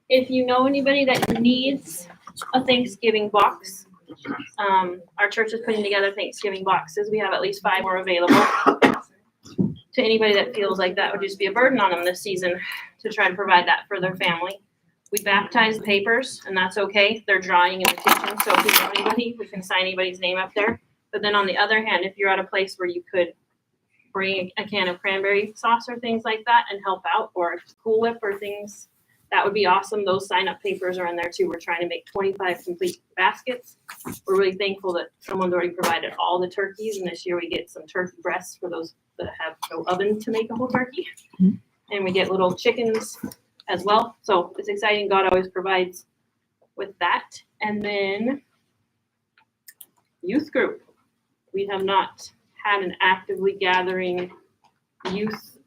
If you know anybody that needs a Thanksgiving box, our church is putting together Thanksgiving boxes. We have at least 5 more available. To anybody that feels like that would just be a burden on them this season to try to provide that for their family. We baptize papers, and that's okay. They're drawing in the kitchen, so if you know anybody, we can sign anybody's name up there. But then on the other hand, if you're at a place where you could bring a can of cranberry sauce or things like that and help out, or Cool Whip or things, that would be awesome. Those sign-up papers are in there too. We're trying to make 25 complete baskets. We're really thankful that someone's already provided all the turkeys, and this year we get some turkey breasts for those that have no oven to make a whole turkey. Mm-hmm. And we get little chickens as well. So it's exciting. God always provides with that. And then youth group. We have not had an actively gathering youth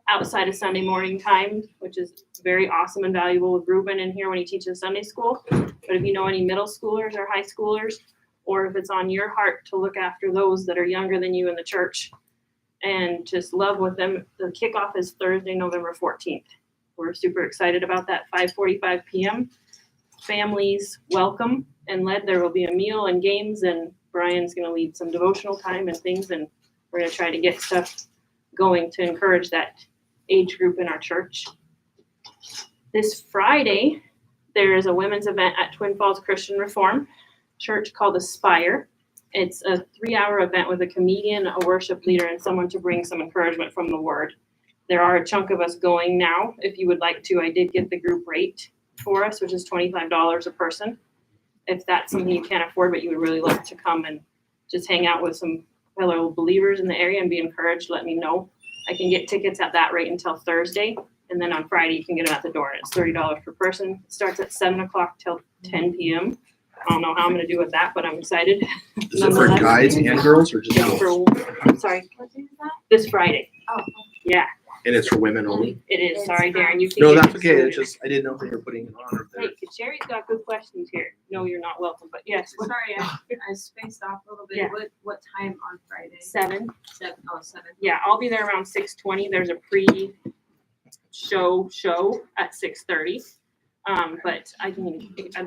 outside of Sunday morning time, which is very awesome and valuable with Ruben in here when he teaches Sunday school. But if you know any middle schoolers or high schoolers, or if it's on your heart to look after those that are younger than you in the church and just love with them, the kickoff is Thursday, November 14th. We're super excited about that, 5:45 p.m. Families welcome and led. There will be a meal and games, and Brian's going to lead some devotional time and things, and we're going to try to get stuff going to encourage that age group in our church. This Friday, there is a women's event at Twin Falls Christian Reform Church called Aspire. It's a 3-hour event with a comedian, a worship leader, and someone to bring some encouragement from the Word. There are a chunk of us going now. If you would like to, I did get the group rate for us, which is $25 a person. If that's something you can't afford, but you would really like to come and just hang out with some fellow believers in the area and be encouraged, let me know. I can get tickets at that rate until Thursday, and then on Friday you can get them at the door. It's $30 per person. It starts at 7 o'clock till 10 p.m. I don't know how I'm going to do with that, but I'm excited. Is it for guys and girls or just girls? Sorry. This Friday. Oh. Yeah. And it's for women only? It is. Sorry, Darren. You can No, that's okay. It's just, I didn't know if you were putting it on. Hey, Sherry's got good questions here. No, you're not welcome, but yes. Sorry, I spaced off a little bit. Yeah. What time on Friday? 7. 7. Oh, 7. Yeah, I'll be there around 6:20. There's a pre-show at 6:30. But I'd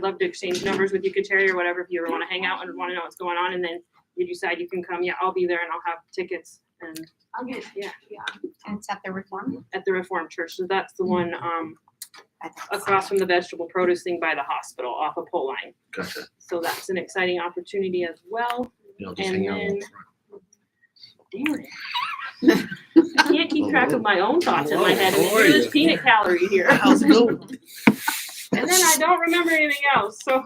love to exchange numbers with you, Kateri, or whatever, if you ever want to hang out and want to know what's going on, and then you decide you can come. Yeah, I'll be there and I'll have tickets, and I'll get yeah. And it's at the Reform? At the Reformed Church. So that's the one across from the vegetable produce thing by the hospital off of Pole Line. Gotcha. So that's an exciting opportunity as well. Just And hang out. then, damn it. I can't keep track of my own thoughts in my head. And there's this peanut calorie here. How's it going? And then I don't remember anything else. So,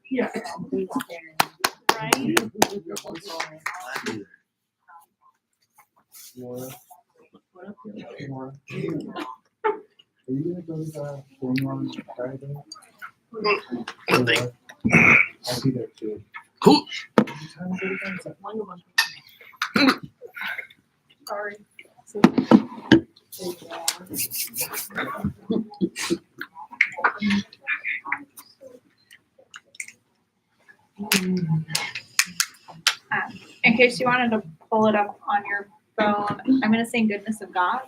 yeah. Right? Are you gonna go to the thing on Friday? I'll be there too. Cool. Sorry. In case you wanted to pull it up on your phone, I'm going to sing Goodness of God.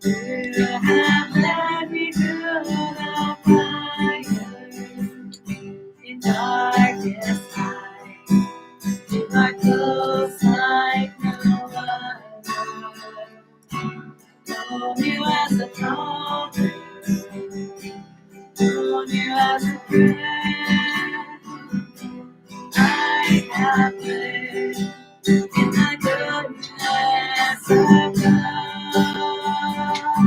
You have led me through the fire in darkest night. You are close like no other. Know you as a father, know you as a friend. I have lived in the goodness of God.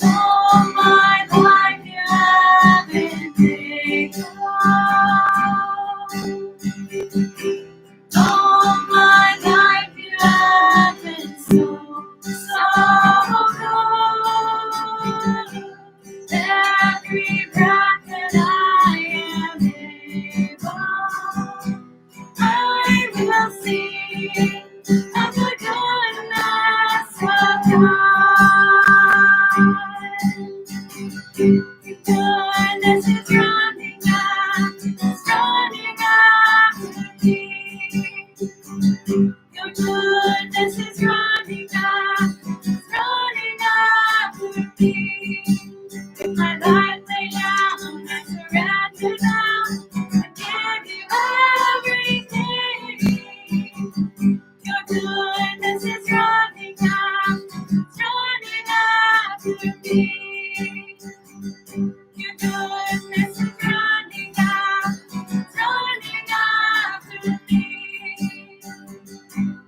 All my life you have been faithful. All my life you have been so, so good. Every breath that I am able, I will sing of the goodness of God. Goodness is running after me. Your goodness is running after me. With my life laid down, I surrender now. I give you everything. Your goodness is running after me. Your goodness is running after me.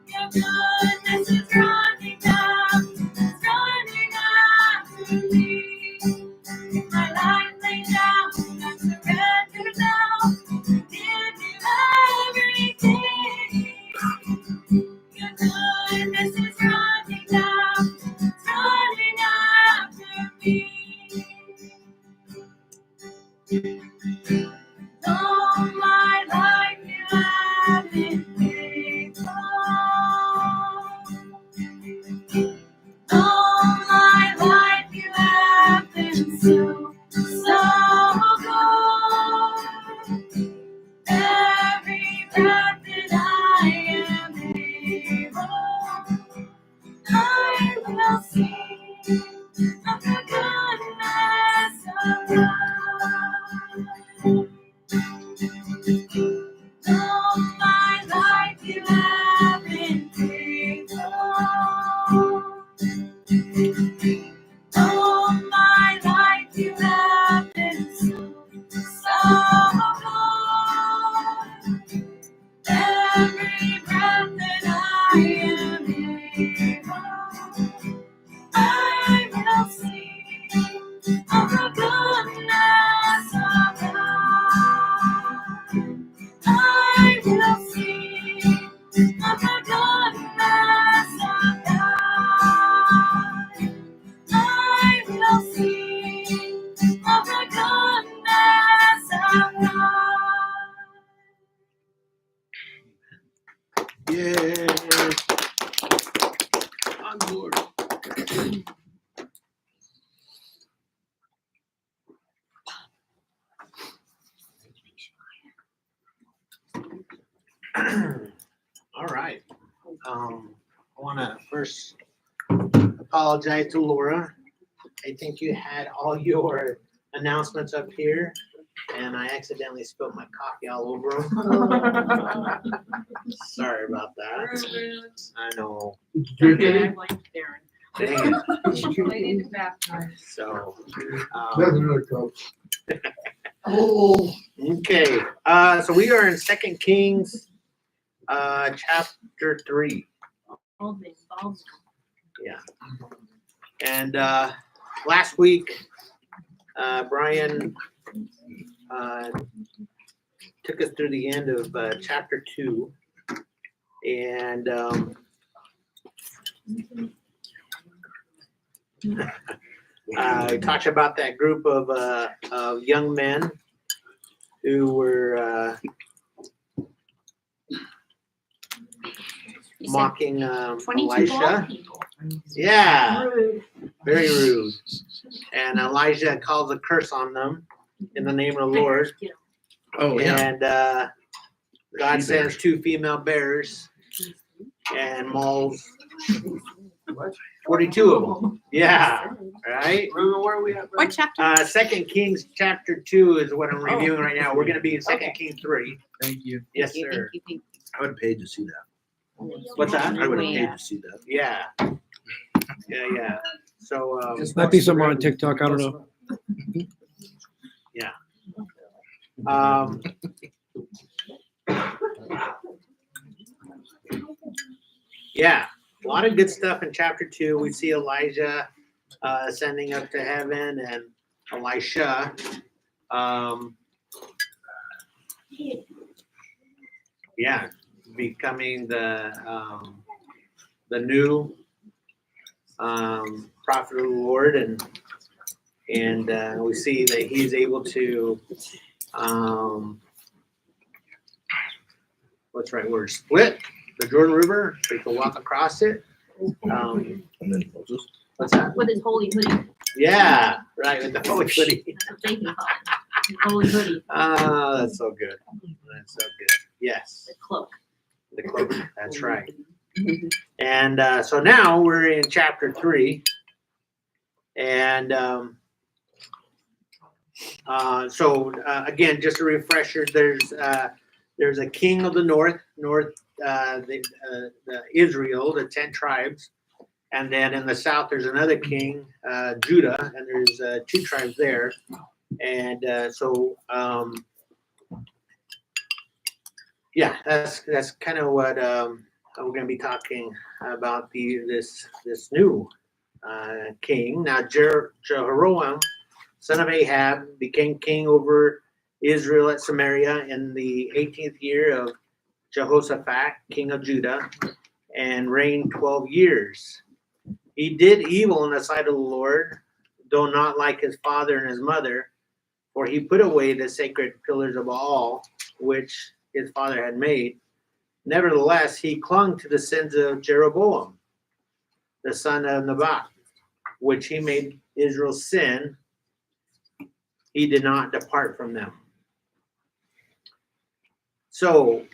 Your goodness is running after me. My life laid down, I surrender now. Give you everything. Your goodness is running after me. All my life you have been faithful. All my life you have been so, so good. Every breath that I am able, I will sing of the goodness of God. All my life you have been faithful. All my life you have been so, so good. Every breath that I am able, I will sing of the goodness of God. I will sing of the goodness of God. I will sing of the goodness of God. Yay. On board. All right. I want to first apologize to Laura. I think you had all your announcements up here, and I accidentally spilled my coffee all over them. Sorry about that. I know. Drinking? Dang it. They need to baptize. So, Doesn't really count. oh, okay. So we are in 2 Kings, chapter 3. Yeah. And last week, Brian took us through the end of chapter 2. And he talks about that group of young men who were mocking 22 Elisha. people. Yeah, very rude. And Elijah calls a curse on them in the name of the Lord. Oh, yeah. And God sends 2 female bears and mauls 42 of them. Yeah, right? Remember where we at? What chapter? 2 Kings chapter 2 is what I'm reviewing right now. We're gonna be in 2 Kings 3. Thank you. Yes, Thank you, sir. thank you, I would have paid to see that. What's that? I would have paid to see that. Yeah. Yeah. So, Might be somewhere on TikTok, I don't know. um, yeah, a lot of good stuff in chapter 2. We see Elijah ascending up to heaven and Elisha. Yeah, becoming the new prophet of the Lord, and we see that he's able to what's the right word? Split the Jordan River so he can walk across it. And then Moses. What's that? With his holy hoodie. Yeah, right, with the holy hoodie. That's what they can call it. His holy hoodie, Ah, that's so good. That's so good. Yes, the cloak. the cloak. That's right. And so now we're in chapter 3, and again, just a refresher. There's a king of the north, the Israel, the 10 tribes, and then in the south there's another king, Judah, and there's 2 tribes there, and yeah, that's kind of what we're going to be talking about this new king. Now Jehoram, son of Ahab, became king over Israel at Samaria in the 18th year of Jehoshaphat, king of Judah, and reigned 12 years. He did evil in the sight of the Lord, though not like his father and his mother, for he put away the sacred pillars of Baal, which his father had made. Nevertheless, he clung to the sins of Jeroboam, the son of Nebat, which he made Israel sin. He did not depart from them. So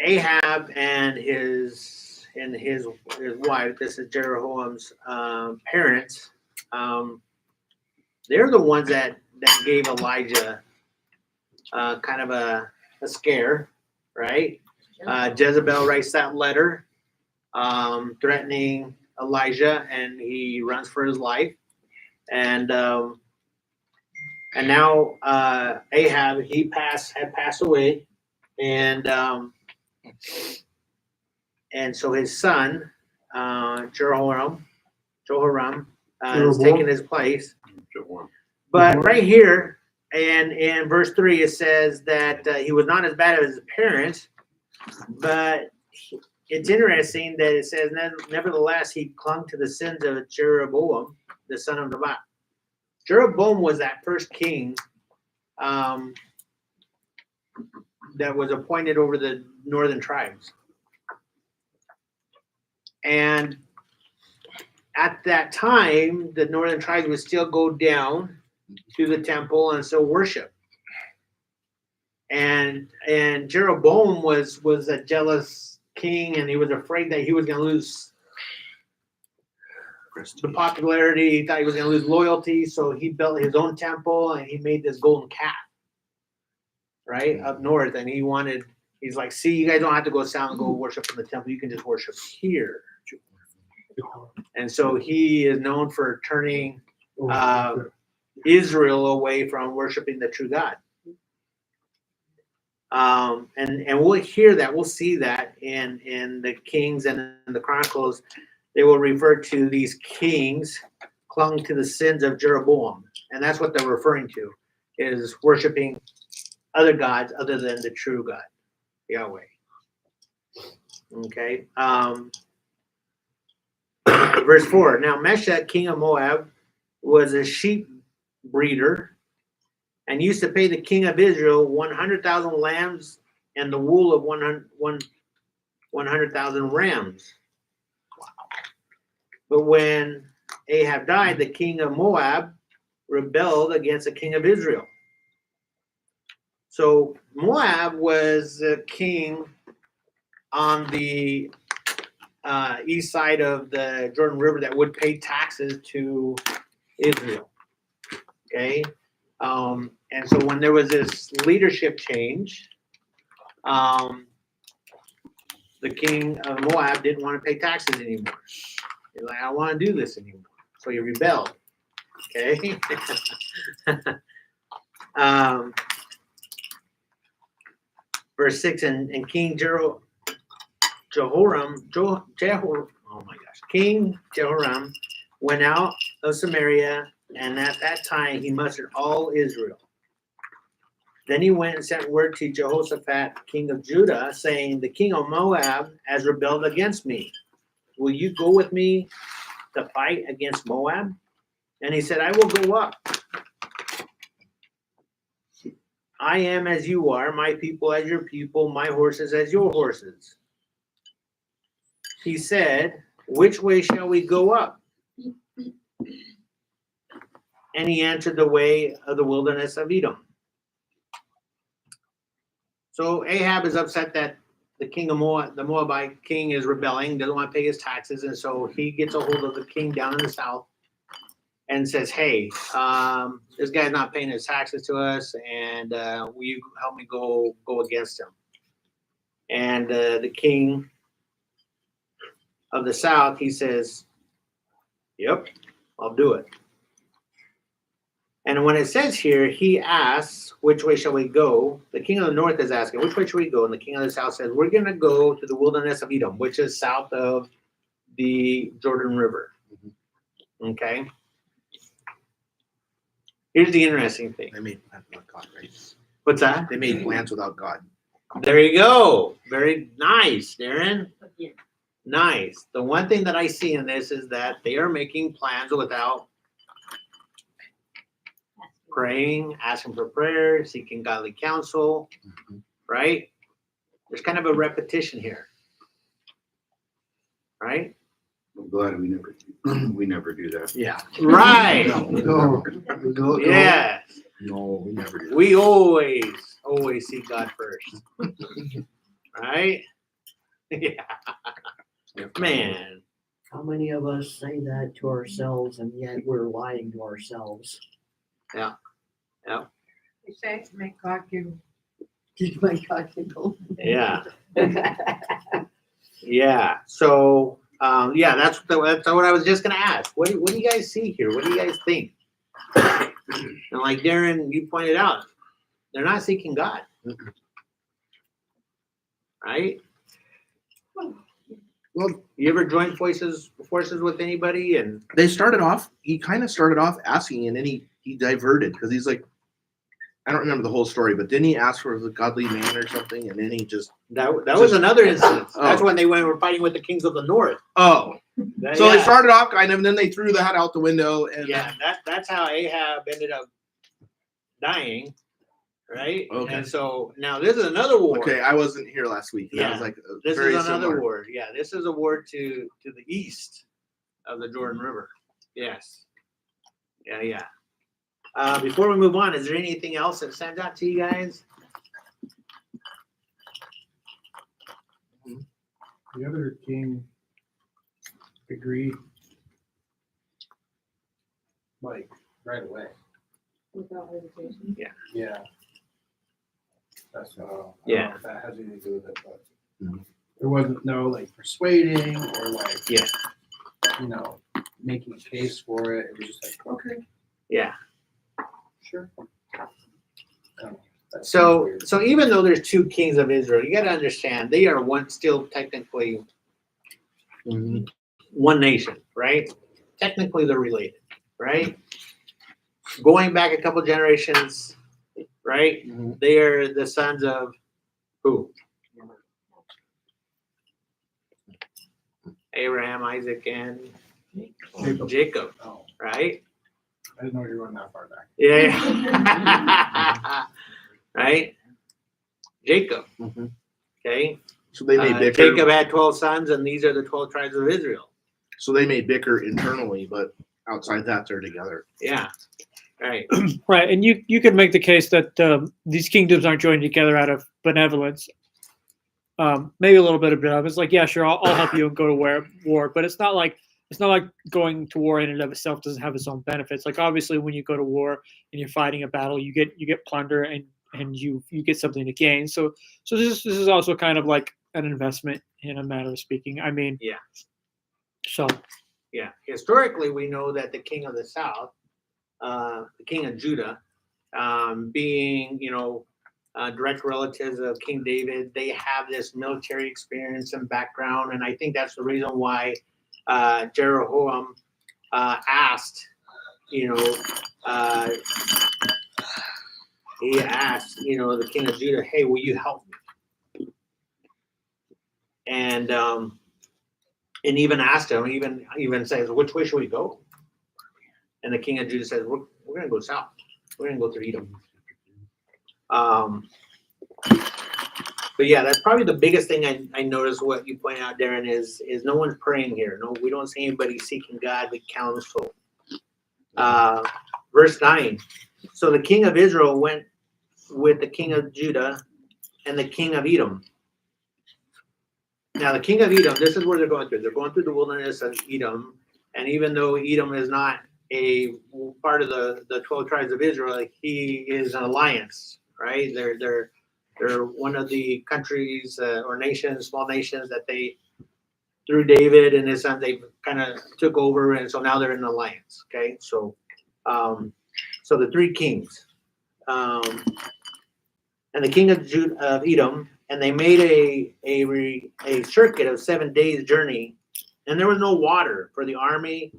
Ahab and his wife, this is Jeroboam's parents, they're the ones that gave Elijah kind of a scare, right? Jezebel writes that letter threatening Elijah, and he runs for his life. And now Ahab, had passed away, and so his son Jehoram is taking his place. But right here, and in verse 3, it says that he was not as bad as his parents, but it's interesting that it says, nevertheless, he clung to the sins of Jeroboam, the son of Nebat. Jeroboam was that first king that was appointed over the northern tribes. And at that time, the northern tribes would still go down to the temple and still worship. And Jeroboam was a jealous king, and he was afraid that he was going to lose the popularity. He thought he was going to lose loyalty, so he built his own temple, and he made this golden calf, right, up north. And he's like, see, you guys don't have to go south and go worship in the temple. You can just worship here. And so he is known for turning Israel away from worshiping the true God. And we'll hear that, we'll see that in the Kings and in the Chronicles. They will refer to these kings clung to the sins of Jeroboam. And that's what they're referring to, is worshiping other gods other than the true God, Yahweh. Okay. Verse 4, now Meshach, king of Moab, was a sheep breeder and used to pay the king of Israel 100,000 lambs and the wool of 100,000 rams. But when Ahab died, the king of Moab rebelled against the king of Israel. So Moab was the king on the east side of the Jordan River that would pay taxes to Israel. Okay, and so when there was this leadership change, the king of Moab didn't want to pay taxes anymore. He's like, I don't want to do this anymore. So he rebelled. Okay. Verse 6, and King King Jehoram went out of Samaria, and at that time he mustered all Israel. Then he went and sent word to Jehoshaphat, king of Judah, saying, the king of Moab has rebelled against me. Will you go with me to fight against Moab? And he said, I will go up. I am as you are, my people as your people, my horses as your horses. He said, which way shall we go up? And he answered, the way of the wilderness of Edom. So Ahab is upset that the king of Moab, the Moabite king, is rebelling, doesn't want to pay his taxes, and so he gets a hold of the king down in the south and says, hey, this guy's not paying his taxes to us, and will you help me go against him? And the king of the south, he says, yep, I'll do it. And when it says here, he asks, which way shall we go? The king of the north is asking, which way should we go? And the king of the south says, we're going to go to the wilderness of Edom, which is south of the Jordan River. Okay. Here's the interesting thing. They made plans without God, right? What's that? They made plans without God. There you go. Very nice, Darren. Nice. The one thing that I see in this is that they are making plans without praying, asking for prayer, seeking godly counsel, right? There's kind of a repetition here, right? I'm glad we never do that. Yeah. Right. No. Yes. No, we never did. We always see God first. Right? Yeah. Man. How many of us say that to ourselves and yet we're lying to ourselves? You say to make God give. Did my God giggle? Yeah. Yeah. So, yeah, that's what I was just gonna ask. What do you guys see here? What do you guys think? And like Darren, you pointed out, they're not seeking God, right? Well, You ever joined forces with anybody? And he kind of started off asking, and then he diverted because he's like, I don't remember the whole story, but didn't he ask for a godly man or something? And then he just, that was another instance. That's Oh. when they were fighting with the kings of the north. so Yeah. they started off kind of, and then they threw that out the window. And Yeah, that's how Ahab ended up dying, right? Okay. And so now this is another war. okay, I wasn't here last week. That Yeah. was like This very is another similar. war. Yeah, this is a war to the east of the Jordan River. Yes. Yeah. Before we move on, is there anything else that stands out to you guys? The other king agreed, like, right away. Without hesitation. Yeah. That's, I don't know Yeah. if that has anything to do with it, but Mhm. there wasn't no, like, persuading or like, Yeah. making a case for it. It was just like, okay, Yeah. sure. I don't know. That seems So weird. even though there's two kings of Israel, you got to understand they are still technically one nation, right? Technically they're related, right? Going back a couple generations, right? Mhm. They are the sons of who? Abraham, Isaac, and Jacob, Oh, right? I didn't know you were going that far back. Yeah. Right? Jacob. Mhm. Okay. So they may bicker. Jacob had 12 sons, and these are the 12 tribes of Israel. So they may bicker internally, but outside that, they're together. Yeah. Right. Right, and you could make the case that these kingdoms aren't joined together out of benevolence. maybe a little bit of it's like, yeah, sure, I'll help you and go to war, but it's not like going to war in and of itself doesn't have its own benefits. Like obviously, when you go to war and you're fighting a battle, you get plunder and you get something to gain. So this is also kind of like an investment in a matter of speaking. I mean, Yeah. So Yeah, historically, we know that the king of the south, the king of Judah, being, direct relatives of King David, they have this military experience and background. And I think that's the reason why Jeroboam asked, he asked, the king of Judah, hey, will you help me? And even asked him, even says, which way should we go? And the king of Judah says, we're going to go south. We're going to go through Edom. But yeah, that's probably the biggest thing I noticed. What you point out, Darren, is no one's praying here. No, we don't see anybody seeking godly counsel. Verse 9. So the king of Israel went with the king of Judah and the king of Edom. Now the king of Edom, this is where they're going through. They're going through the wilderness of Edom, and even though Edom is not a part of the 12 tribes of Israel, he is an alliance, right? They're one of the countries or nations, small nations that they, through David and his son, they kind of took over, and so now they're in an alliance. Okay, so the three kings, and the king of Edom, and they made a circuit of 7 days journey, and there was no water for the army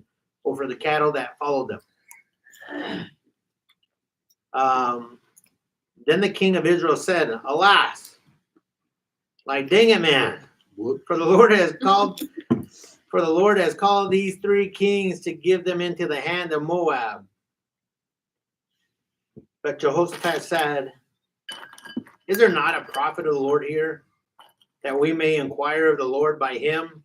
or for the cattle that followed them. Then the king of Israel said, alas, like dang it, man, for the Lord has called these three kings to give them into the hand of Moab. But Jehoshaphat said, is there not a prophet of the Lord here, that we may inquire of the Lord by him?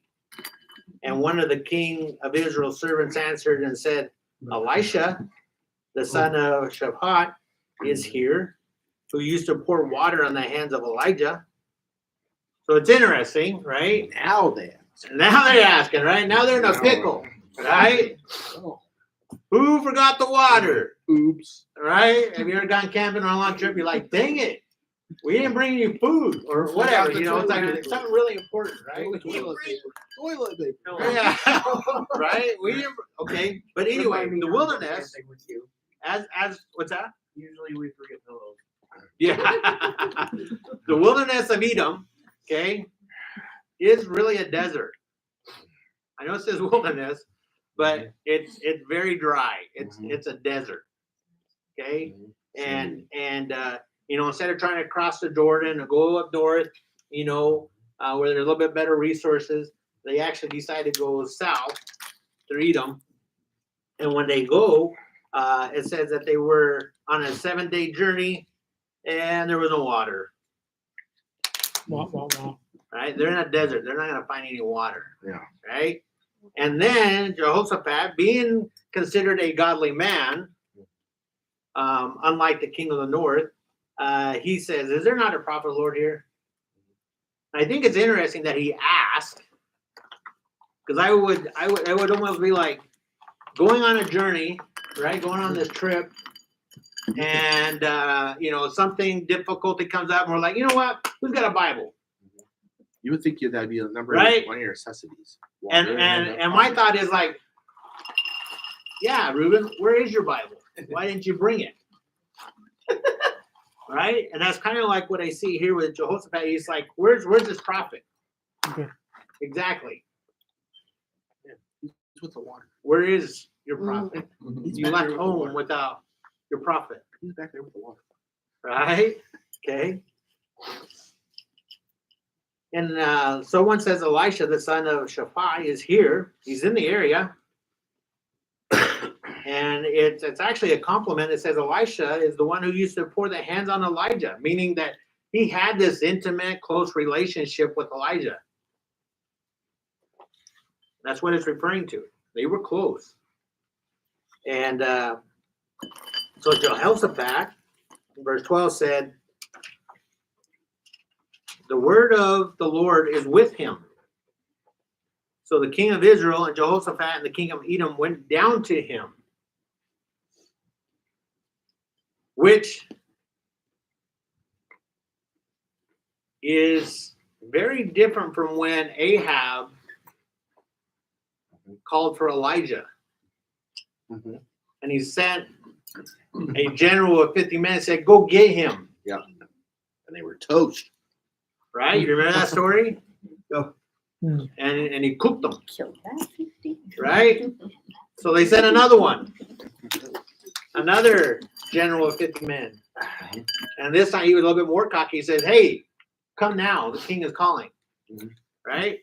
And one of the king of Israel's servants answered and said, Elisha, the son of Shaphat, is here, who used to pour water on the hands of Elijah. So it's interesting, right? Now they're asking, right? Now they're in a pickle, right? Who forgot the water? Oops. Right? Have you ever gone camping on a long trip? You're like, dang it, we didn't bring you food or whatever. It's like it's something really important, right? Toilet paper. Yeah, right. We didn't. Okay, but anyway, the wilderness. As what's that? Usually we forget pillows. Yeah, the wilderness of Edom, okay, is really a desert. I know it says wilderness, but it's very dry. It's a desert, okay, and instead of trying to cross the Jordan or go up north, where there's a little bit better resources, they actually decided to go south through Edom, and when they go, it says that they were on a 7-day journey. And there was no water. wow. Right? They're in a desert. They're not going to find any water. Yeah. Right? And then Jehoshaphat, being considered a godly man, unlike the king of the north, he says, is there not a prophet of the Lord here? I think it's interesting that he asked, because I would almost be like going on a journey, right? Going on this trip. And something difficulty comes up, and we're like, you know what? Who's got a Bible? You would think that'd be a number Right? one of your necessities. And my thought is like, yeah, Reuben, where is your Bible? Why didn't you bring it? Right? And that's kind of like what I see here with Jehoshaphat. He's like, where's this prophet? Okay. Exactly. He's with the water. Where is your prophet? He's You back left there with the home water. without your prophet. He's back there with the water. Right? Okay. And someone says Elisha, the son of Shaphat, is here. He's in the area. And it's actually a compliment. It says Elisha is the one who used to pour the hands on Elijah, meaning that he had this intimate, close relationship with Elijah. That's what it's referring to. They were close. And so Jehoshaphat, verse 12 said, the word of the Lord is with him. So the king of Israel and Jehoshaphat and the king of Edom went down to him, which is very different from when Ahab called for Elijah. Mhm. And he sent a general of 50 men and said, go get him. And they were toast. Right? You remember that story? Yeah. And he cooked them. Killed that 50. Right? So they sent another one. Another general of 50 men. And this time he was a little bit more cocky. He says, hey, come now. The king is calling. Mhm. Right?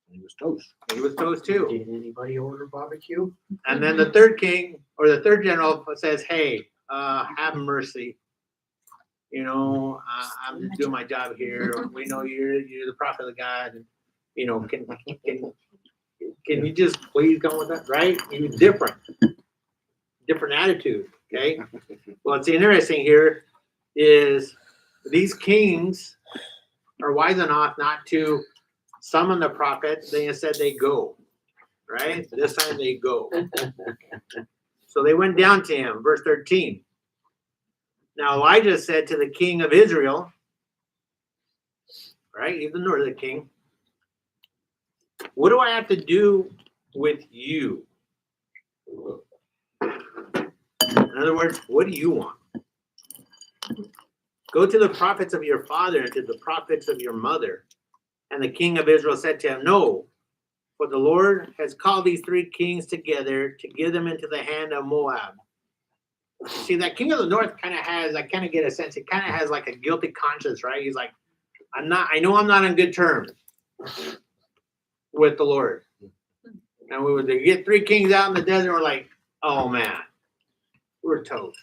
He was toast. He was toast too. Did anybody order barbecue? And then the third king or the third general says, hey, have mercy. You know, I'm just doing my job here. We know you're the prophet of God. And, you know, can you just please come with us? Right? He was different. Different attitude. Okay. Well, what's interesting here is these kings are wise enough not to summon the prophet. They instead they go. Right? This time they go. So they went down to him. Verse 13. Now Elijah said to the king of Israel, right? He's the northern king. What do I have to do with you? In other words, what do you want? Go to the prophets of your father and to the prophets of your mother. And the king of Israel said to him, no, for the Lord has called these three kings together to give them into the hand of Moab. See, that king of the north kind of has, I kind of get a sense, he kind of has like a guilty conscience, right? He's like, I know I'm not on good terms with the Lord. And we would get three kings out in the desert, we're like, oh man, we're toast.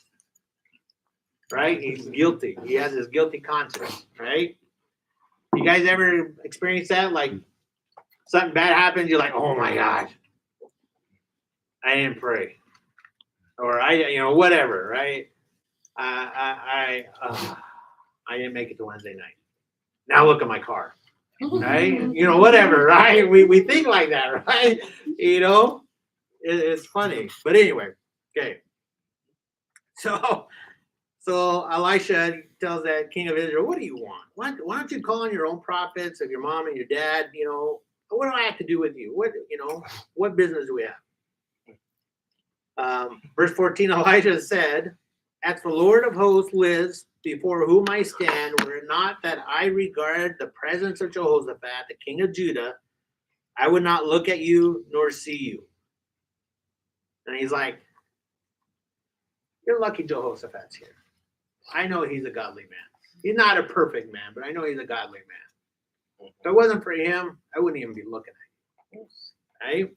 Right? He's guilty. He has his guilty conscience, right? You guys ever experience that? Like something bad happens, you're like, oh my gosh, I didn't pray. Or whatever, right? I didn't make it to Wednesday night. Now look at my car, right? Whatever, right? We think like that, right? It's funny, but anyway, okay. So Elisha tells that king of Israel, "What do you want? Why don't you call on your own prophets of your mom and your dad? What do I have to do with you? What business do we have?" Verse 14, Elijah said, as the Lord of hosts lives, before whom I stand, were it not that I regard the presence of Jehoshaphat, the king of Judah, I would not look at you nor see you. And he's like, you're lucky Jehoshaphat's here. I know he's a godly man. He's not a perfect man, but I know he's a godly man. If it wasn't for him, I wouldn't even be looking at you. Right?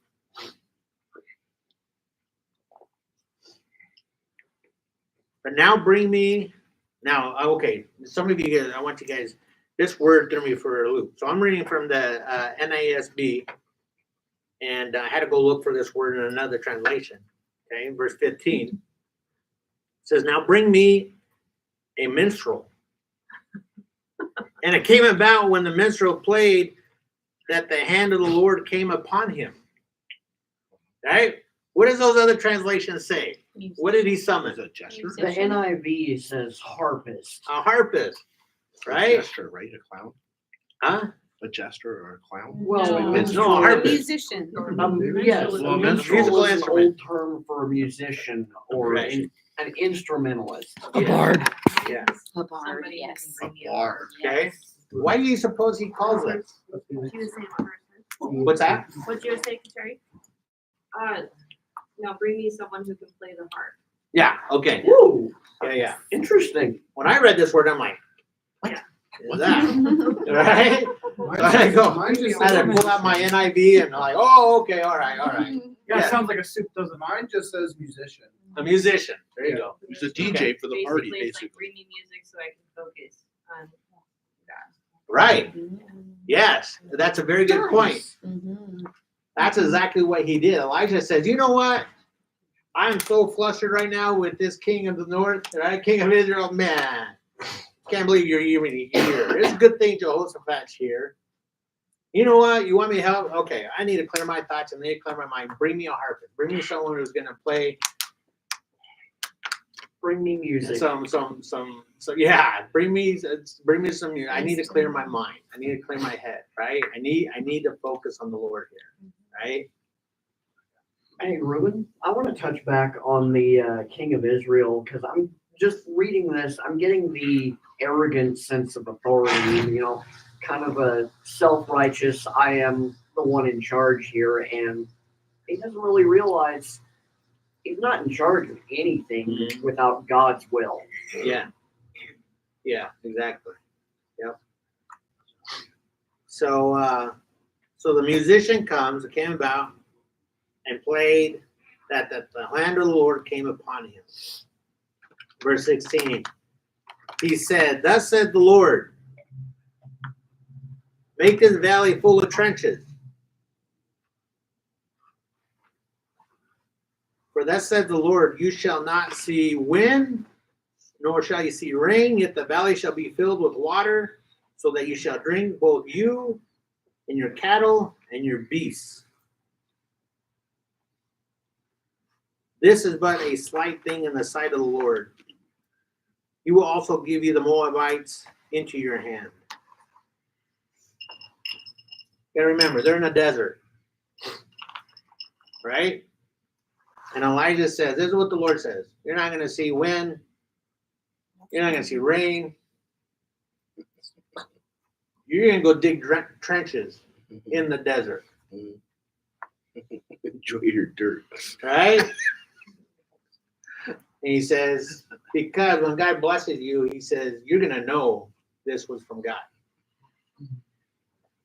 But now okay, some of you guys, I want you guys, this word threw me for a loop. So I'm reading from the NASB, and I had to go look for this word in another translation. Okay, verse 15. It says, now bring me a minstrel. And it came about when the minstrel played that the hand of the Lord came upon him. Right? What does those other translations say? What did he summon? Is it a jester? The NIV says harpist. A harpist, A right? jester, right? A clown? Huh? A jester or a clown? Well, No, minstrel a harpist. Musician. Yes, Well, a a minstrel musical is an instrument. old term for a musician or Right. an instrumentalist. A bard. Yeah. A bard, yes. A bard. Okay. Why do you suppose he calls it? What's that? What's your secretary? Now bring me someone who can play the harp. Yeah. Okay. Woo, Yeah. interesting. When I read this word, I'm like, what is that? Right? I go. I had to pull out my NIV and I'm like, oh, okay, all right. Yeah, Yeah. it sounds like a soup doesn't. Mine just says musician. A musician. There you go. He's a DJ for the party, It's like basically. bring me music so I can focus on God. Right. Yes. That's a very good point. That's exactly what he did. Elijah says, you know what? I am so flustered right now with this king of the north, right? King of Israel, man. Can't believe you're even here. It's a good thing Jehoshaphat's here. You know what? You want me to help? Okay, I need to clear my thoughts and I need to clear my mind. Bring me a harpist. Bring me someone who's gonna play Bring me music. some yeah. Bring me some music. I need to clear my mind. I need to clear my head. Right? I need to focus on the Lord here. Right? Hey, Ruben, I want to touch back on the king of Israel because I'm just reading this. I'm getting the arrogant sense of authority, kind of a self-righteous, I am the one in charge here. And he doesn't really realize he's not in charge of anything without God's will. Yeah. Yeah. Exactly. Yep. So the musician came about and played that the hand of the Lord came upon him. Verse 16. He said, "Thus said the Lord, make this valley full of trenches. For thus said the Lord, you shall not see wind, nor shall you see rain, yet the valley shall be filled with water, so that you shall drink, both you and your cattle and your beasts. This is but a slight thing in the sight of the Lord. He will also give you the Moabites into your hand." You gotta remember, they're in a desert. Right? And Elijah says, this is what the Lord says. You're not going to see wind. You're not going to see rain. You're going to go dig trenches in the desert. Enjoy your dirt. Right? And he says, because when God blesses you, he says, you're going to know this was from God.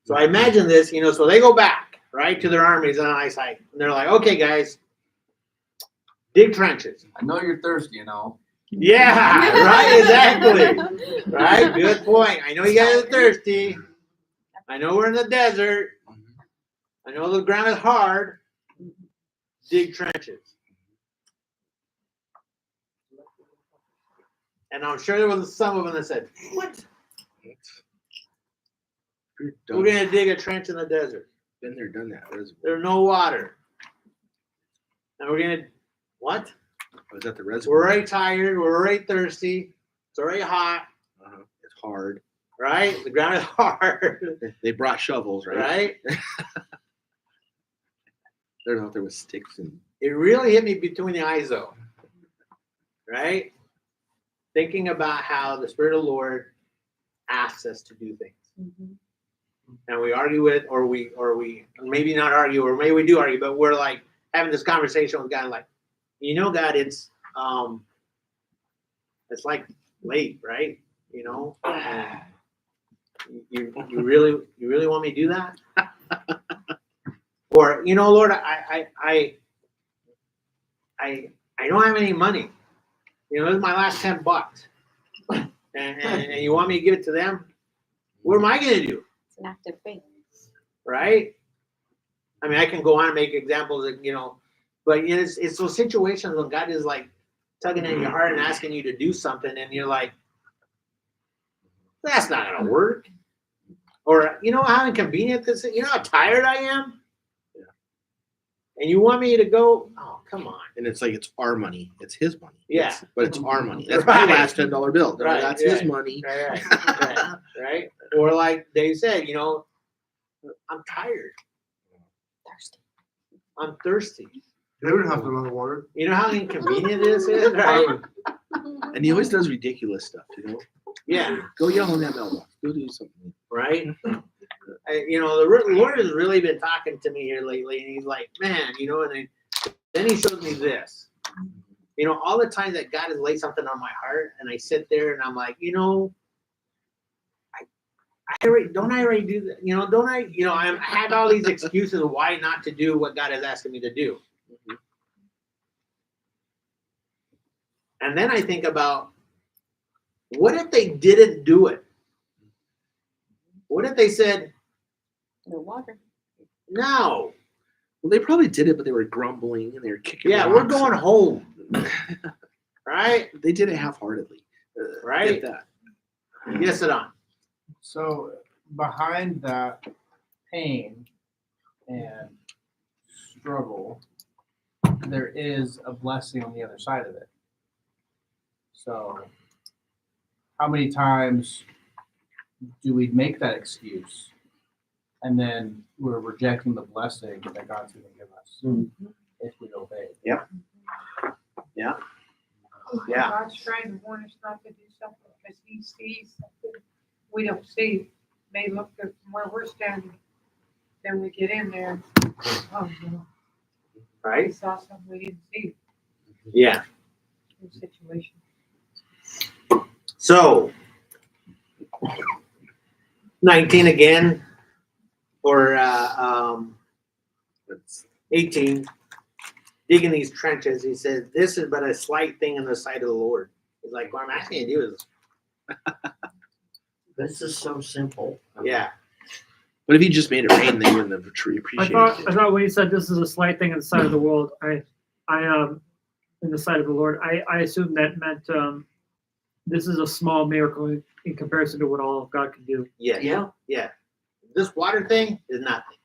So I imagine this, so they go back, right, to their armies on eyesight. And they're like, okay, guys, dig trenches. I know you're thirsty, Yeah, right, exactly. Right, good point. I know you guys are thirsty. I know we're in the desert. I know the ground is hard. Dig trenches. And I'm sure there was some of them that said, what? We're going to dig a trench in the desert. Been there, done that. There's no water. And we're going to, what? Was that the reservoir? We're already tired. We're already thirsty. It's already hot. It's hard. Right? The ground is hard. They brought shovels, right? Right? They're out there with sticks and. It really hit me between the eyes, though. Right? Thinking about how the Spirit of the Lord asks us to do things. And we argue it, or we maybe not argue, or maybe we do argue, but we're like having this conversation with God, like, God, it's like late, right? And you really want me to do that? Or, Lord, I don't have any money. This is my last $10, and you want me to give it to them? What am I going to do? It's an act of faith. Right? I mean, I can go on and make examples, but it's those situations when God is like tugging at your heart and asking you to do something, and you're like, that's not going to work. Or, how inconvenient this is? How tired I am? Yeah. And you want me to go? Oh, come on. And it's like, it's our money. It's his money. Yeah. But it's our money. That's Right. my last $10 bill. Right, That's right. his money. Right? Or like Dave said, I'm tired. Thirsty. I'm thirsty. They would have to run the water. You know how inconvenient this is, right? And he always does ridiculous stuff, Yeah. Go yell on that mailbox. Go do something. Right? The Lord has really been talking to me here lately, and he's like, man, and then he shows me this. All the times that God has laid something on my heart, and I sit there and I'm like, I already do that? Don't I? I have all these excuses of why not to do what God is asking me to do. And then I think about, what if they didn't do it? What if they said, No water. no? Well, they probably did it, but they were grumbling and they were kicking. Yeah, rocks. we're going home. Right? They did it half-heartedly. Right? Get that. Yes, Adon. So behind that pain and struggle, there is a blessing on the other side of it. So how many times do we make that excuse and then we're rejecting the blessing that God's going to give us if we obey? Yeah. God's trying to warn us not to do something because he sees something we don't see. May look good from where we're standing. Then we get in there. Oh, no. We Right? saw something we didn't see Yeah. in the situation. So 19 again, or 18. Digging these trenches, he said, "This is but a slight thing in the sight of the Lord." He's like, "What I'm asking you to do is, This is so simple. yeah, But if he just made it rain, they wouldn't have appreciated I it. thought when he said this is a slight thing in the sight of the world, I in the sight of the Lord, I assumed that meant this is a small miracle in comparison to what all of God can do. yeah, Yeah. This water thing is nothing,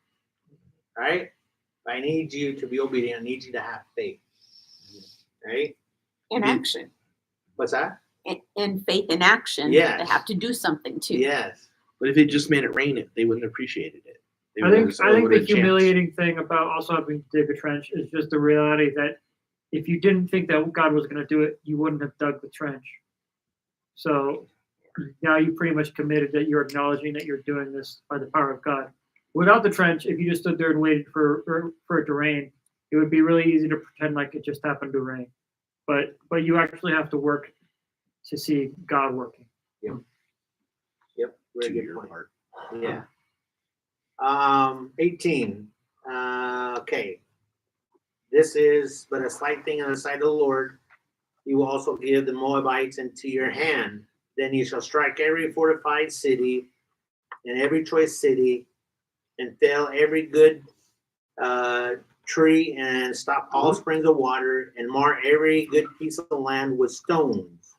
right? I need you to be obedient. I need you to have faith, right? In action. What's that? In faith in action. Yes. They have to do something too. Yes. But if he just made it rain, they wouldn't have appreciated it. They I wouldn't think have- I think wouldn't the have chanced. humiliating thing about also having to dig a trench is just the reality that if you didn't think that God was going to do it, you wouldn't have dug the trench. So now you pretty much committed that you're acknowledging that you're doing this by the power of God. Without the trench, if you just stood there and waited for it to rain, it would be really easy to pretend like it just happened to rain. But you actually have to work to see God working. Yep. To Very good your point. heart. Yeah. 18. Okay. This is but a slight thing in the sight of the Lord. He will also give the Moabites into your hand. Then you shall strike every fortified city and every choice city and fell every good tree and stop all springs of water and mar every good piece of land with stones.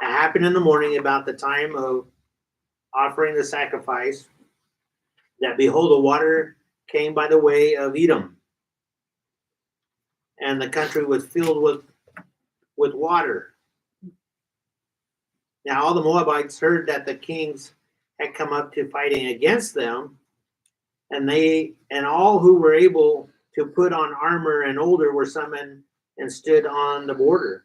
It happened in the morning about the time of offering the sacrifice that behold, the water came by the way of Edom, and the country was filled with water. Now all the Moabites heard that the kings had come up to fighting against them, and all who were able to put on armor and older were summoned and stood on the border.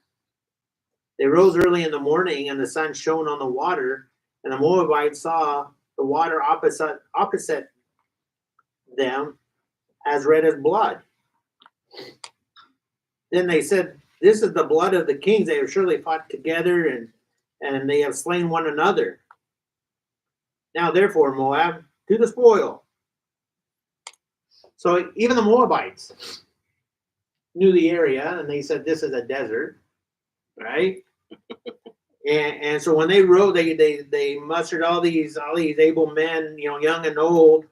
They rose early in the morning, and the sun shone on the water, and the Moabites saw the water opposite them as red as blood. Then they said, "This is the blood of the kings. They have surely fought together, and they have slain one another. Now therefore, Moab, to the spoil." So even the Moabites knew the area, and they said, "This is a desert," right? And so when they rode, they mustered all these able men, young and old,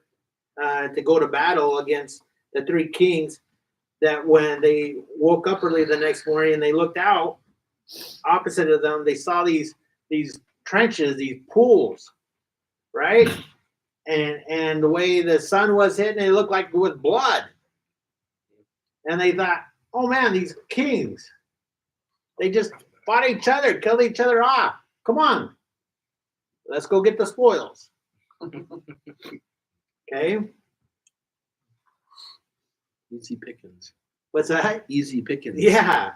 to go to battle against the three kings. That when they woke up early the next morning and they looked out opposite of them, they saw these trenches, these pools, right? And the way the sun was hitting, it looked like it was blood. And they thought, "Oh man, these kings, they just fought each other, killed each other off. Come on, let's go get the spoils." Okay, Easy pickings. what's that? Easy pickings. Yeah,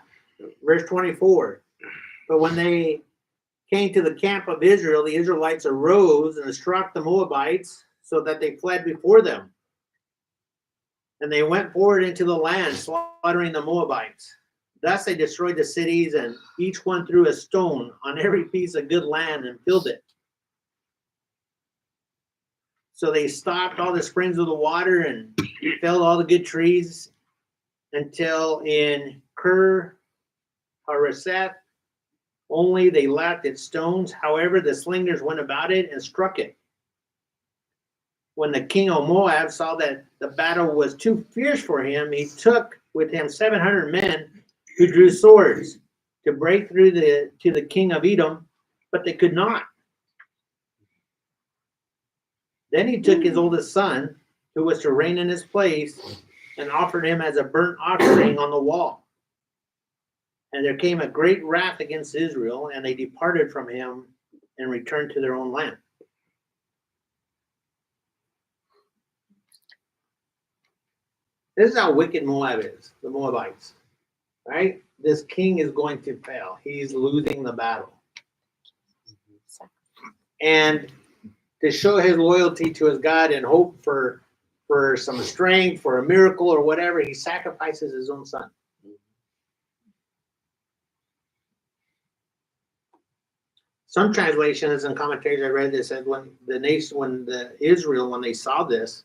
verse 24. But when they came to the camp of Israel, the Israelites arose and struck the Moabites so that they fled before them. And they went forward into the land, slaughtering the Moabites. Thus they destroyed the cities, and each one threw a stone on every piece of good land and filled it. So they stopped all the springs of the water and felled all the good trees until in Ker Hareseth only they left its stones. However, the slingers went about it and struck it. When the king of Moab saw that the battle was too fierce for him, he took with him 700 men who drew swords to break through to the king of Edom but they could not. Then he took his oldest son, who was to reign in his place, and offered him as a burnt offering on the wall. And there came a great wrath against Israel, and they departed from him and returned to their own land. This is how wicked Moab is, the Moabites, right? This king is going to fail. He's losing the battle. And to show his loyalty to his God and hope for some strength, for a miracle or whatever, he sacrifices his own son. Some translations and commentators I read this said when Israel, when they saw this,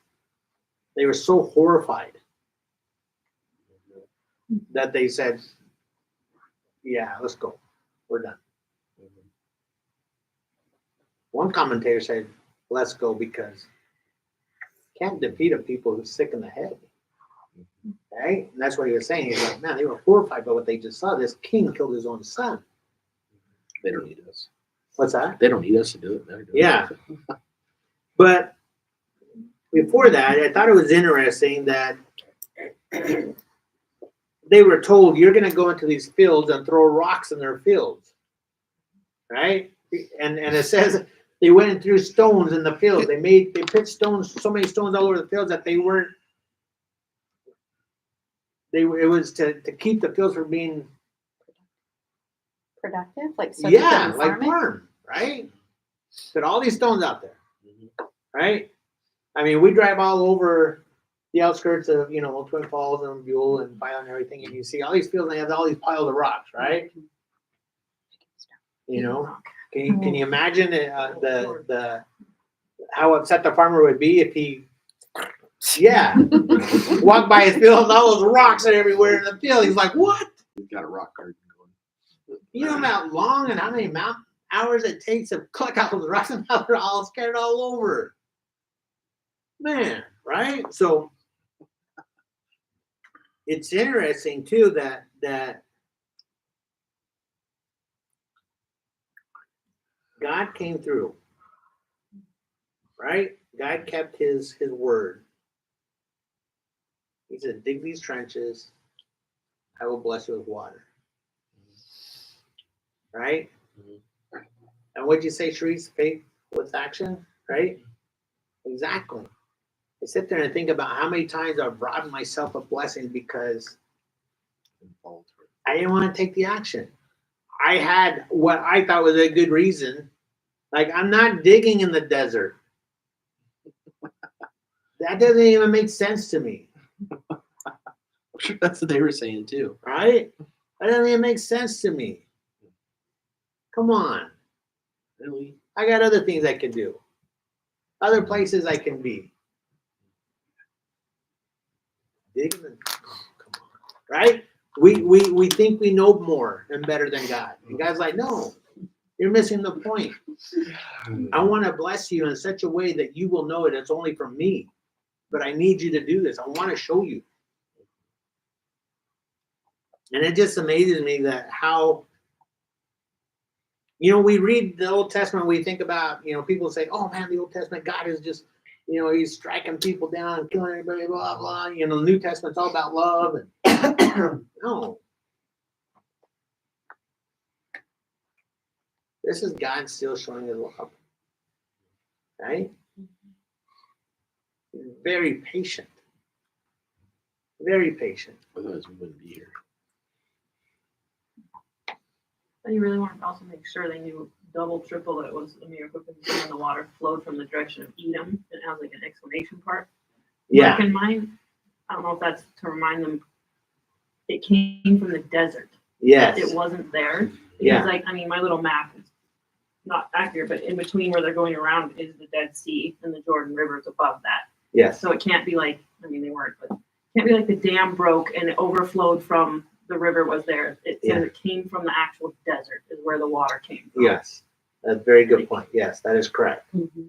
they were so horrified that they said, yeah, let's go. We're done. One commentator said, let's go because can't defeat a people who's sick in the head. Right? And that's what he was saying. He's like, man, they were horrified by what they just saw. This king killed his own son. They don't need us. What's that? They don't need us to do it. They're doing Yeah. it. But before that, I thought it was interesting that they were told, you're going to go into these fields and throw rocks in their fields. Right? And it says they went and threw stones in the fields. They put stones, so many stones all over the fields that it was to keep the fields from being Productive, like so yeah, you like farm it? farm, right? Put all these stones out there, right? I mean, we drive all over the outskirts of, Twin Falls and Buell and File and everything, and you see all these fields and they have all these piles of rocks, right? Can you imagine the how upset the farmer would be if he walked by his field and all those rocks are everywhere in the field? He's like, what? We've got a rock garden going. You know how long and how many hours it takes to collect out those rocks, and now they're all scattered all over. Man, right? So it's interesting too that God came through, right? God kept his word. He said, dig these trenches, I will bless you with water. Right? And what'd you say, Sharice? Faith with action, right? Exactly. I sit there and think about how many times I've brought myself a blessing because I didn't want to take the action. I had what I thought was a good reason. Like, I'm not digging in the desert. That doesn't even make sense to me. I'm sure that's what they were saying too. Right? That doesn't even make sense to me. Come on. Really? I got other things I can do. Other places I can be. Dig in the, come on. Right? We think we know more and better than God. And God's like, no, you're missing the point. I want to bless you in such a way that you will know it. It's only from me. But I need you to do this. I want to show you. And it just amazes me that how, we read the Old Testament, we think about, people say, oh man, the Old Testament, God is just, he's striking people down and killing everybody, blah, blah. The New Testament's all about love. And no. This is God still showing his love. Right? He's very patient. Very patient. Otherwise we wouldn't be here. But you really wanted to also make sure they knew double, triple that it was a miracle because when the water flowed from the direction of Edom, it has like an exclamation part. Yeah. Mark in mind. I don't know if that's to remind them it came from the desert. Yes. It wasn't there. Yeah. Because my little map is not accurate, but in between where they're going around is the Dead Sea and the Jordan River is above that. Yes. So it can't be like, they weren't, but it can't be like the dam broke and it overflowed from the river was there. It says it came from the actual desert is where the water came from. Yes. That's a very good point. Yes, that is correct. Mm-hmm.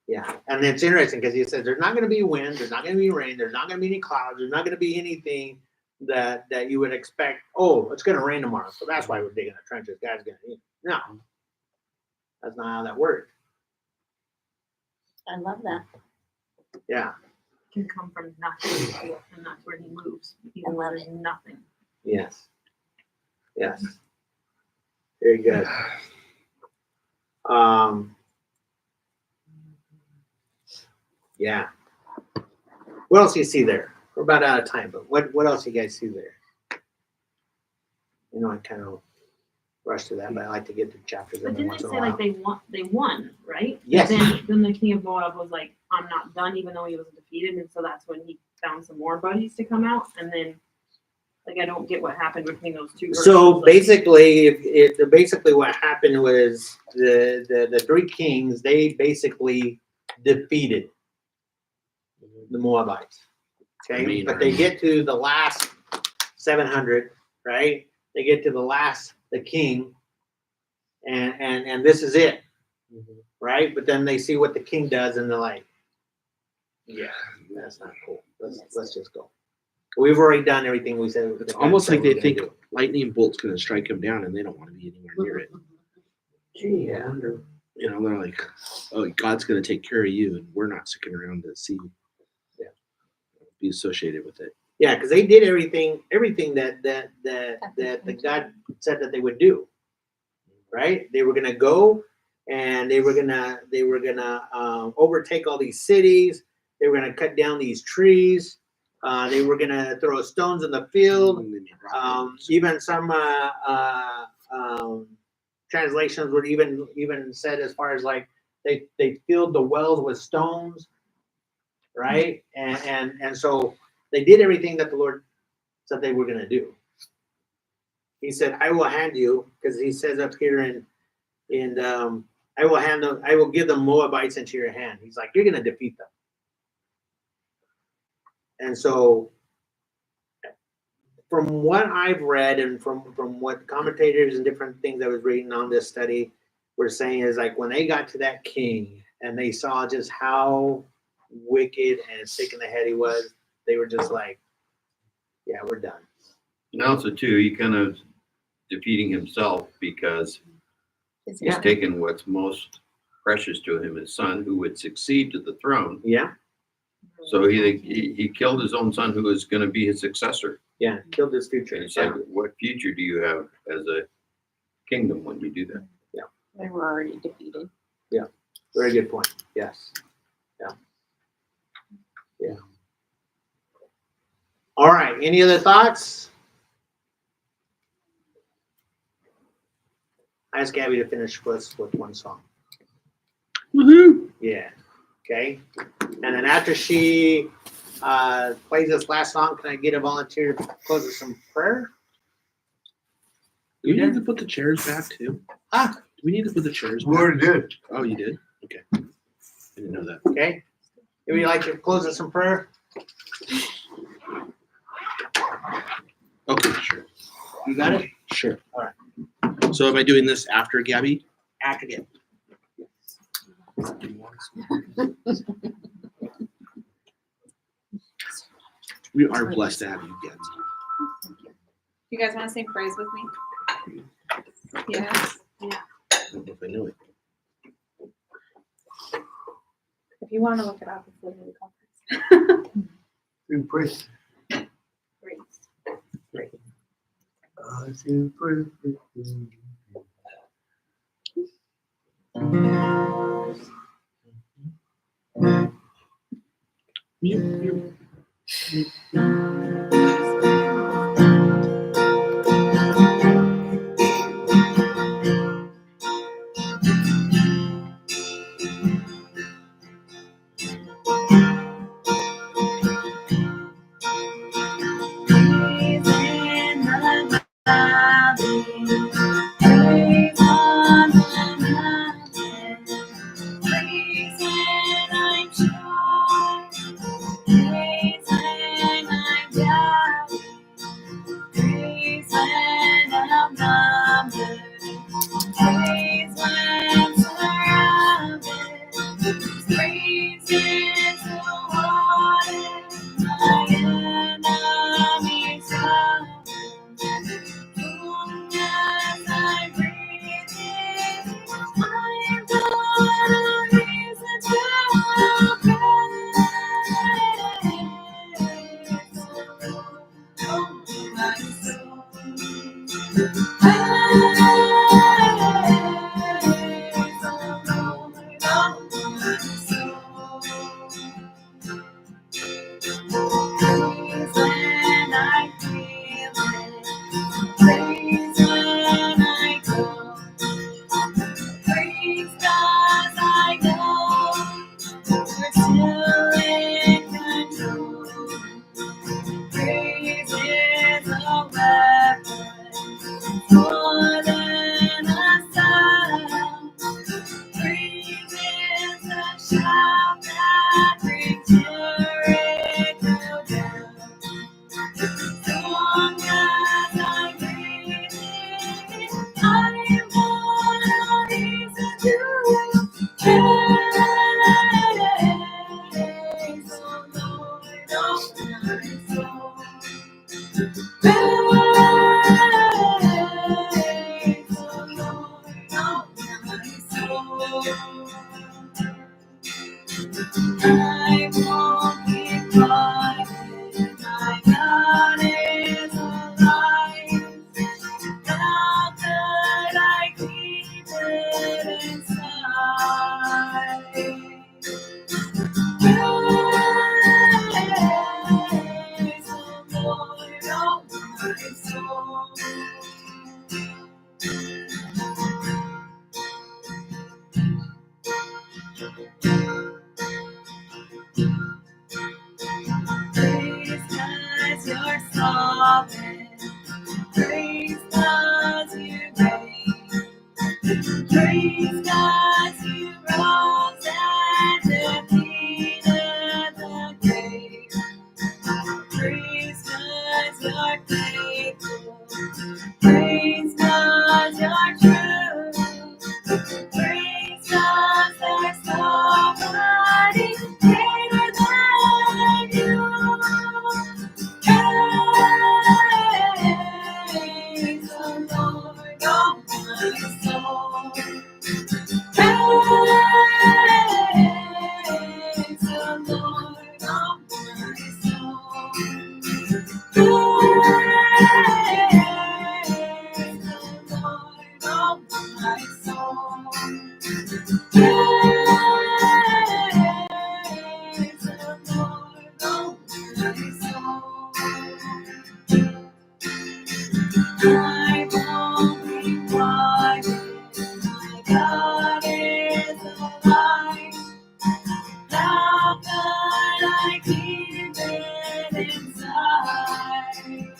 Yeah. And it's interesting because he says there's not going to be wind, there's not going to be rain, there's not going to be any clouds, there's not going to be anything that you would expect, oh, it's going to rain tomorrow. So that's why we're digging the trenches. God's going to, no. That's not how that worked. I love that. Yeah. Can come from nothing, and that's where he moves. Even love there's nothing. Yes. Yes. Very good. Yeah. What else do you see there? We're about out of time, but what else do you guys see there? You know, I kind of rushed through that, but I like to get to chapters But every didn't once they in a say while. like they won, right? Yes. Then the king of Moab was like, I'm not done, even though he was defeated, and so that's when he found some more buddies to come out, and then like I don't get what happened between those two. So verses, like- basically, basically what happened was the three kings, they basically defeated the Moabites. Okay, Mean but they army. get to the last 700, right? They get to the king, and this is it, right? But then they see what the king does, and they're like, yeah, that's not cool. Let's just go. We've already done everything we said. It's almost like we they were think gonna do. lightning bolt's gonna strike them down, and they don't want to be anywhere near it. Gee, I wonder. You know, they're like, "Oh, God's gonna take care of you, and we're not sticking around to see, be associated with it." Yeah, because they did everything that the God said that they would do. Right? They were gonna go and they were gonna overtake all these cities. They were gonna cut down these trees. They were gonna throw stones in the field. And then you drop it. Even some translations would even said as far as like they filled the wells with stones, right? And so they did everything that the Lord said they were gonna do. He said, "I will hand you," because he says up here in I will give the Moabites into your hand. He's like, you're gonna defeat them. And so from what I've read and from what commentators and different things I was reading on this study were saying is like when they got to that king and they saw just how wicked and sick in the head he was, they were just like, yeah, we're done. And also too, he kind of defeating himself because he's Yeah. taken what's most precious to him, his son, who would succeed to the throne. Yeah, So he killed his own son, who was going to be his successor. yeah, killed his And future. he said, "What future do you have as a kingdom when you do that?" They were already defeated. Very good point. Yes. Yeah. Yeah. All right. Any other thoughts? I asked Gabby to finish with one song. Woohoo! Yeah. Okay. And then after she plays this last song, can I get a volunteer to close with some prayer? Do we need to put the chairs back too? Ah. Do we need to put the chairs We back? already did. Oh, you did? Okay. I didn't know that. Okay. Would you like to close with some prayer? Okay, sure. You got it? Sure. All right. So am I doing this after Gabby? After Gabby. We are blessed to have you, Gabby. You guys want to sing praise with me? Yes. I don't know if I know it. If you want to look it up, it's literally called praise. Praise. Praise in the valley, praise on the mountain, praise when I'm sure, praise when More than a sound, praise is a shout that brings Jericho down. Long as I'm breathing, I'm gonna listen to praise the Lord of my soul. I won't be quiet, my God is alive. How could I keep it inside? Praise the Lord, oh my soul. Praise 'cause you're sovereign. Praise 'cause you reign. Praise 'cause you rose and defeated the grave. Praise 'cause you're faithful. Praise 'cause you're true. Praise 'cause there's nobody greater than you. Praise the Lord, oh my soul. Praise the Lord, oh my soul. Praise the Lord, oh my soul. Praise the Lord, oh my soul. I won't be quiet, my God is alive. How could I keep it inside?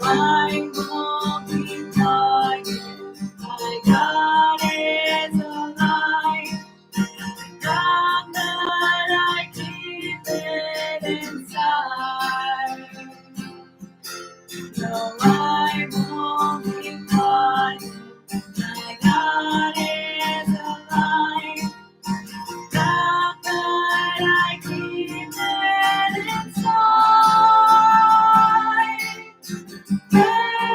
I won't be quiet, my God is alive. How could I keep it inside? No, I won't be quiet, my God is alive. How could I keep it inside? Praise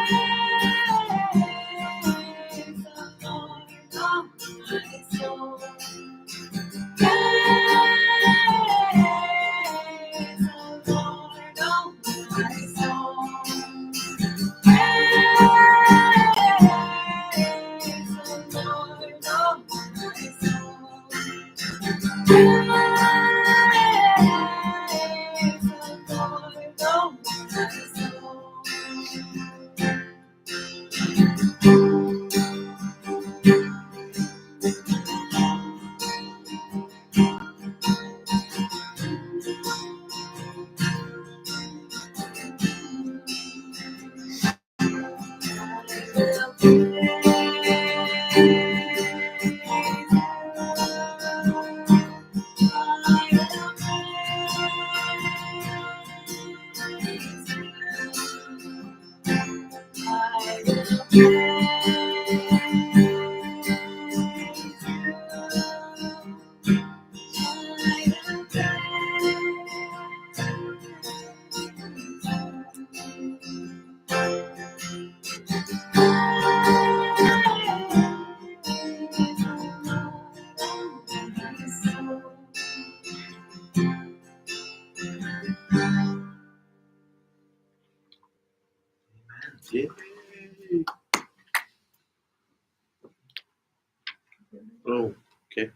Yeah. Oh, okay.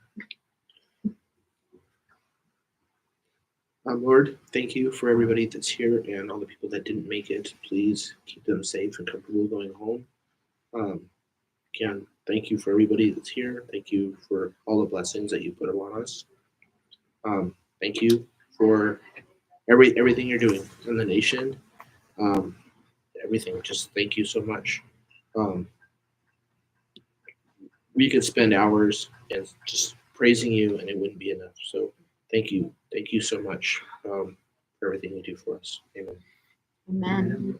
Lord, thank you for everybody that's here and all the people that didn't make it. Please keep them safe and comfortable going home. Again, thank you for everybody that's here. Thank you for all the blessings that you put upon us. Thank you for everything you're doing in the nation. Everything. Just thank you so much. We could spend hours and just praising you, and it wouldn't be enough. So thank you so much for everything you do for us. Amen. Amen.